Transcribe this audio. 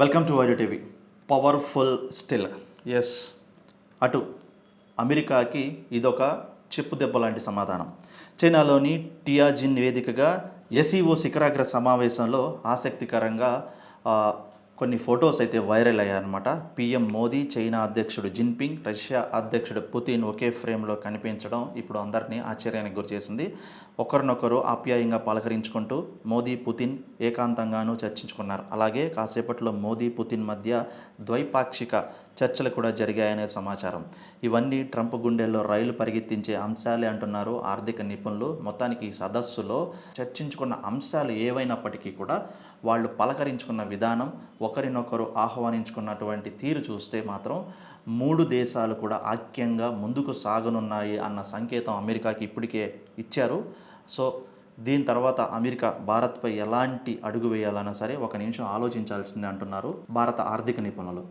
Welcome to wide TV. Powerful still. Yes, అటు అమెరికాకి ఇదొక చెప్పు దెబ్బ లాంటి సమాధానం. చైనాలోని టియాజిన్ వేదికగా ఎస్ఈఓ శిఖరాగ్ర సమావేశంలో ఆసక్తికరంగా కొన్ని ఫొటోస్ అయితే వైరల్ అయ్యాయన్నమాట. పీఎం మోదీ, చైనా అధ్యక్షుడు జిన్పింగ్, రష్యా అధ్యక్షుడు పుతిన్ ఒకే ఫ్రేమ్లో కనిపించడం ఇప్పుడు అందరినీ ఆశ్చర్యానికి గురిచేసింది. ఒకరినొకరు ఆప్యాయంగా పలకరించుకుంటూ మోదీ, పుతిన్ ఏకాంతంగానూ చర్చించుకున్నారు. అలాగే కాసేపట్లో మోదీ, పుతిన్ మధ్య ద్వైపాక్షిక చర్చలు కూడా జరిగాయనే సమాచారం. ఇవన్నీ ట్రంప్ గుండెల్లో రైలు పరిగెత్తించే అంశాలే అంటున్నారు ఆర్థిక నిపుణులు. మొత్తానికి ఈ సదస్సులో చర్చించుకున్న అంశాలు ఏవైనప్పటికీ కూడా వాళ్ళు పలకరించుకున్న విధానం, ఒకరినొకరు ఆహ్వానించుకున్నటువంటి తీరు చూస్తే మాత్రం మూడు దేశాలు కూడా ఐక్యంగా ముందుకు సాగనున్నాయి అన్న సంకేతం అమెరికాకి ఇప్పటికే ఇచ్చారు. సో దీని తర్వాత అమెరికా భారత్పై ఎలాంటి అడుగు వేయాలన్నా సరే ఒక నిమిషం ఆలోచించాల్సిందే అంటున్నారు భారత ఆర్థిక నిపుణులు.